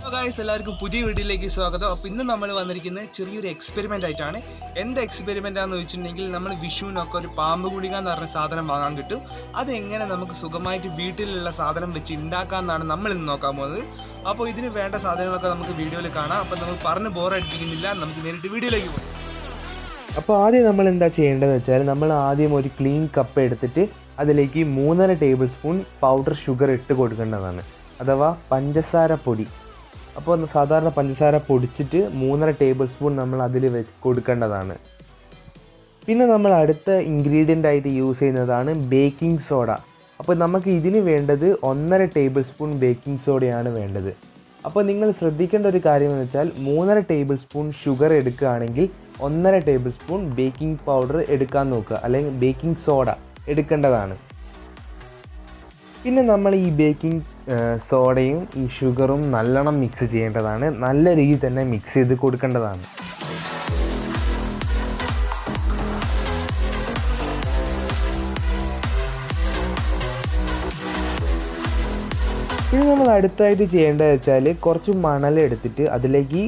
Hello guys, എല്ലാവർക്കും പുതിയ വീഡിയോയിലേക്ക് സ്വാഗതം. അപ്പോൾ ഇന്ന് നമ്മൾ വന്നിരിക്കുന്നത് ചെറിയൊരു എക്സ്പെരിമെൻ്റ് ആയിട്ടാണ്. എന്ത് എക്സ്പെരിമെൻ്റ് ആണെന്ന് ചോദിച്ചിട്ടുണ്ടെങ്കിൽ, നമ്മൾ വിഷുവിനൊക്കെ ഒരു പാമ്പ് ഗുളിക എന്ന് പറഞ്ഞ സാധനം വാങ്ങാൻ കിട്ടും. അതെങ്ങനെ നമുക്ക് സുഖമായിട്ട് വീട്ടിലുള്ള സാധനം വെച്ച് ഉണ്ടാക്കാമെന്നാണ് നമ്മൾ ഇന്ന് നോക്കാൻ പോകുന്നത്. അപ്പോൾ ഇതിന് വേണ്ട സാധനങ്ങളൊക്കെ നമുക്ക് വീഡിയോയിൽ കാണാം. അപ്പോൾ നമുക്ക് പറഞ്ഞ് ബോറടിപ്പിക്കുന്നില്ല, നമുക്ക് നേരിട്ട് വീഡിയോയിലേക്ക് പോകാം. അപ്പോൾ ആദ്യം നമ്മൾ എന്താ ചെയ്യേണ്ടതെന്ന് വെച്ചാൽ, നമ്മൾ ആദ്യം ഒരു ക്ലീൻ കപ്പ് എടുത്തിട്ട് അതിലേക്ക് 3.5 ടേബിൾ സ്പൂൺ പൗഡർ ഷുഗർ ഇട്ട് കൊടുക്കേണ്ടതാണ്, അഥവാ പഞ്ചസാര പൊടി. അപ്പോൾ സാധാരണ പഞ്ചസാര പൊടിച്ചിട്ട് 3.5 ടേബിൾ സ്പൂൺ നമ്മൾ അതിൽ കൊടുക്കേണ്ടതാണ്. പിന്നെ നമ്മൾ അടുത്ത ഇൻഗ്രീഡിയൻ്റ് ആയിട്ട് യൂസ് ചെയ്യുന്നതാണ് ബേക്കിംഗ് സോഡ. അപ്പോൾ നമുക്ക് ഇതിന് വേണ്ടത് 1.5 ടേബിൾ സ്പൂൺ ബേക്കിംഗ് സോഡയാണ് വേണ്ടത്. അപ്പോൾ നിങ്ങൾ ശ്രദ്ധിക്കേണ്ട ഒരു കാര്യം എന്ന് വെച്ചാൽ, 3.5 ടേബിൾ സ്പൂൺ ഷുഗർ എടുക്കുകയാണെങ്കിൽ 1.5 ടേബിൾ സ്പൂൺ ബേക്കിംഗ് പൗഡർ എടുക്കാൻ നോക്കുക, അല്ലെങ്കിൽ ബേക്കിംഗ് സോഡ എടുക്കേണ്ടതാണ്. പിന്നെ നമ്മൾ ഈ ബേക്കിംഗ് സോഡയും ഈ ഷുഗറും നല്ലോണം മിക്സ് ചെയ്യേണ്ടതാണ്, നല്ല രീതിയിൽ തന്നെ മിക്സ് ചെയ്ത് കൊടുക്കേണ്ടതാണ്. പിന്നെ നമ്മൾ അടുത്തായിട്ട് ചെയ്യേണ്ടത് വെച്ചാൽ, കുറച്ച് മണലെടുത്തിട്ട് അതിലേക്ക്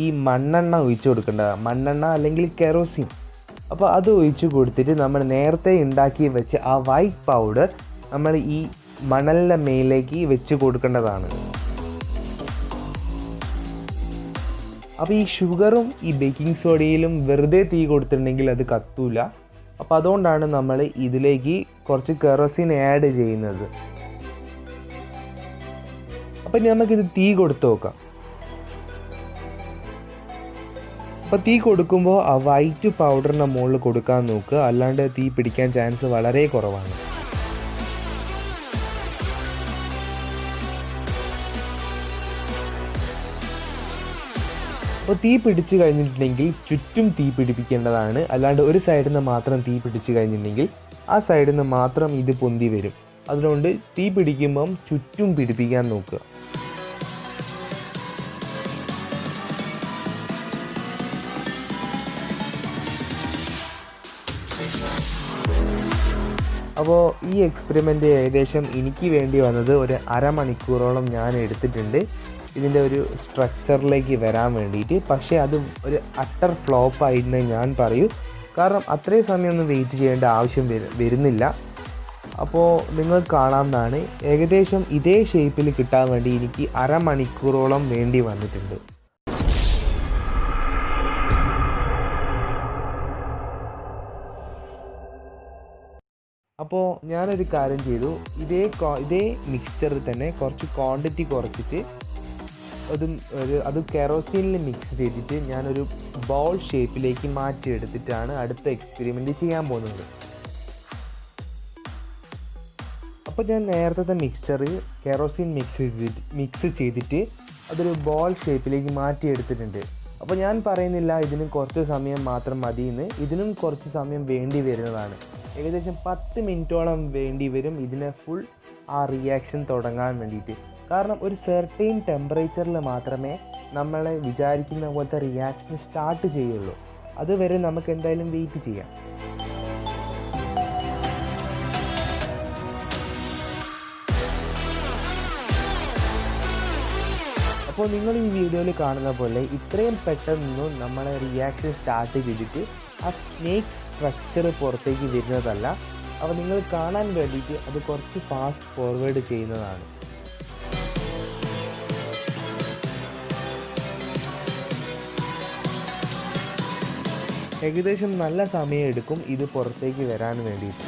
ഈ മണ്ണെണ്ണ ഒഴിച്ചു കൊടുക്കേണ്ടതാണ്, മണ്ണെണ്ണ അല്ലെങ്കിൽ കെറോസിൻ. അപ്പോൾ അത് ഒഴിച്ച് കൊടുത്തിട്ട് നമ്മൾ നേരത്തെ ഉണ്ടാക്കി വെച്ച് ആ വൈറ്റ് പൗഡർ നമ്മൾ ഈ മണലിൻ്റെ മേലേക്ക് വെച്ച് കൊടുക്കേണ്ടതാണ്. അപ്പോൾ ഈ ഷുഗറും ഈ ബേക്കിംഗ് സോഡയിലും വെറുതെ തീ കൊടുത്തിട്ടുണ്ടെങ്കിൽ അത് കത്തൂല. അപ്പോൾ അതുകൊണ്ടാണ് നമ്മൾ ഇതിലേക്ക് കുറച്ച് കെറോസിൻ ആഡ് ചെയ്യുന്നത്. അപ്പം നമുക്കിത് തീ കൊടുത്ത് നോക്കാം. അപ്പോൾ തീ കൊടുക്കുമ്പോൾ ആ വൈറ്റ് പൗഡറിൻ്റെ മുകളിൽ കൊടുക്കാൻ നോക്കുക, അല്ലാണ്ട് തീ പിടിക്കാൻ ചാൻസ് വളരെ കുറവാണ്. അപ്പോൾ തീ പിടിച്ച് കഴിഞ്ഞിട്ടുണ്ടെങ്കിൽ ചുറ്റും തീ പിടിപ്പിക്കേണ്ടതാണ്, അല്ലാണ്ട് ഒരു സൈഡിൽ നിന്ന് മാത്രം തീ പിടിച്ച് കഴിഞ്ഞിട്ടുണ്ടെങ്കിൽ ആ സൈഡിൽ നിന്ന് മാത്രം ഇത് പൊന്തി വരും. അതുകൊണ്ട് തീ പിടിക്കുമ്പം ചുറ്റും പിടിപ്പിക്കാൻ നോക്കുക. അപ്പോൾ ഈ എക്സ്പെരിമെൻ്റ് ഏകദേശം എനിക്ക് വേണ്ടി വന്നത് ഒരു അരമണിക്കൂറോളം ഞാൻ എടുത്തിട്ടുണ്ട് ഇതിൻ്റെ ഒരു സ്ട്രക്ചറിലേക്ക് വരാൻ വേണ്ടിയിട്ട്. പക്ഷേ അത് ഒരു അട്ടർ ഫ്ലോപ്പായിരുന്നു ഞാൻ പറയൂ, കാരണം അത്രയും സമയമൊന്നും വെയിറ്റ് ചെയ്യേണ്ട ആവശ്യം വരുന്നില്ല. അപ്പോൾ നിങ്ങൾ കാണാവുന്നതാണ്, ഏകദേശം ഇതേ ഷേപ്പിൽ കിട്ടാൻ വേണ്ടി എനിക്ക് അരമണിക്കൂറോളം വേണ്ടി വന്നിട്ടുണ്ട്. അപ്പോൾ ഞാനൊരു കാര്യം ചെയ്തു, ഇതേ മിക്സ്ചറിൽ തന്നെ കുറച്ച് ക്വാണ്ടിറ്റി കുറച്ചിട്ട് അത് കെറോസിനിൽ മിക്സ് ചെയ്തിട്ട് ഞാനൊരു ബോൾ ഷേപ്പിലേക്ക് മാറ്റിയെടുത്തിട്ടാണ് അടുത്ത എക്സ്പെരിമെൻ്റ് ചെയ്യാൻ പോകുന്നത്. അപ്പോൾ ഞാൻ നേരത്തെ മിക്സ്ചർ കെറോസിൻ മിക്സ് ചെയ്തിട്ട് അതൊരു ബോൾ ഷേപ്പിലേക്ക് മാറ്റിയെടുത്തിട്ടുണ്ട്. അപ്പോൾ ഞാൻ പറയുന്നില്ല ഇതിന് കുറച്ച് സമയം മാത്രം മതിയെന്ന്, ഇതിനും കുറച്ച് സമയം വേണ്ടി വരുന്നതാണ്. ഏകദേശം 10 മിനിറ്റോളം വേണ്ടി വരും ഇതിനെ ഫുൾ ആ റിയാക്ഷൻ തുടങ്ങാൻ വേണ്ടിയിട്ട്. കാരണം ഒരു സെർട്ടൈൻ ടെമ്പറേച്ചറിൽ മാത്രമേ നമ്മൾ വിചാരിക്കുന്ന പോലത്തെ റിയാക്ഷൻ സ്റ്റാർട്ട് ചെയ്യുള്ളൂ. അതുവരെ നമുക്ക് എന്തായാലും വെയിറ്റ് ചെയ്യാം. അപ്പോൾ നിങ്ങൾ ഈ വീഡിയോയിൽ കാണുന്ന പോലെ ഇത്രയും പെട്ടെന്നൊന്നും നമ്മളെ റിയാക്ഷൻ സ്റ്റാർട്ട് ചെയ്തിട്ട് ആ സ്നേക്ക് സ്ട്രക്ചർ പുറത്തേക്ക് വരുന്നതല്ല. അപ്പോൾ നിങ്ങൾ കാണാൻ വേണ്ടിയിട്ട് അത് കുറച്ച് ഫാസ്റ്റ് ഫോർവേഡ് ചെയ്യുന്നതാണ്. ഏകദേശം നല്ല സമയം എടുക്കും ഇത് പുറത്തേക്ക് വരാൻ വേണ്ടിയിട്ട്.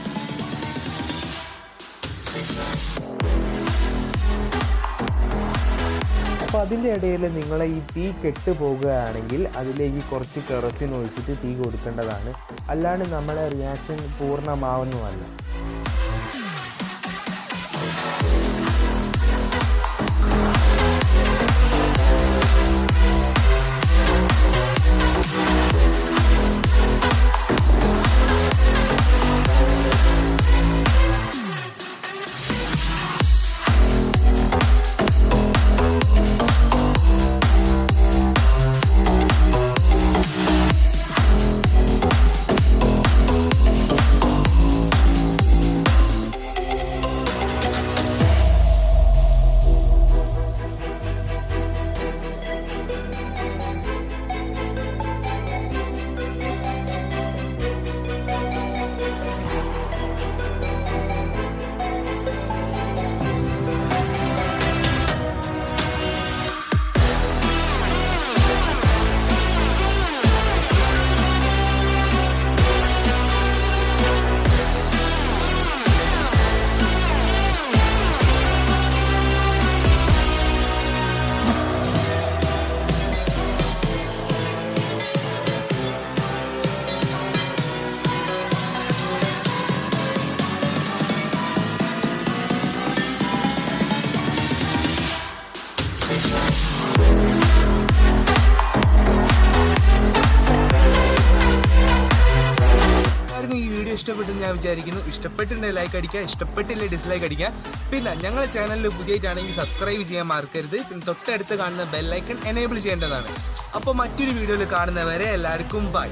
അപ്പോൾ അതിൻ്റെ ഇടയിൽ നിങ്ങളെ ഈ തീ കെട്ട് പോകുകയാണെങ്കിൽ അതിലേക്ക് കുറച്ച് കെറോസിൻ ഒഴിച്ചിട്ട് തീ കൊടുക്കേണ്ടതാണ്, അല്ലാണ്ട് നമ്മളെ റിയാക്ഷൻ പൂർണ്ണമാവുന്നതല്ല. എല്ലാവർക്കും ഈ വീഡിയോ ഇഷ്ടപ്പെട്ടെന്ന് ഞാൻ വിചാരിക്കുന്നു. ഇഷ്ടപ്പെട്ടിട്ടുണ്ടെങ്കിൽ ലൈക്ക് അടിക്കുക, ഇഷ്ടപ്പെട്ടില്ലേ ഡിസ്ലൈക്ക് അടിക്കുക. പിന്നെ ഞങ്ങളുടെ ചാനലിൽ പുതിയതാണെങ്കിൽ സബ്സ്ക്രൈബ് ചെയ്യാൻ മറക്കരുത്. പിന്നെ തൊട്ടടുത്ത് കാണുന്ന ബെല്ലൈക്കൺ എനേബിൾ ചെയ്യേണ്ടതാണ്. അപ്പോൾ മറ്റൊരു വീഡിയോയിൽ കാണുന്നവരെ എല്ലാവർക്കും ബൈ.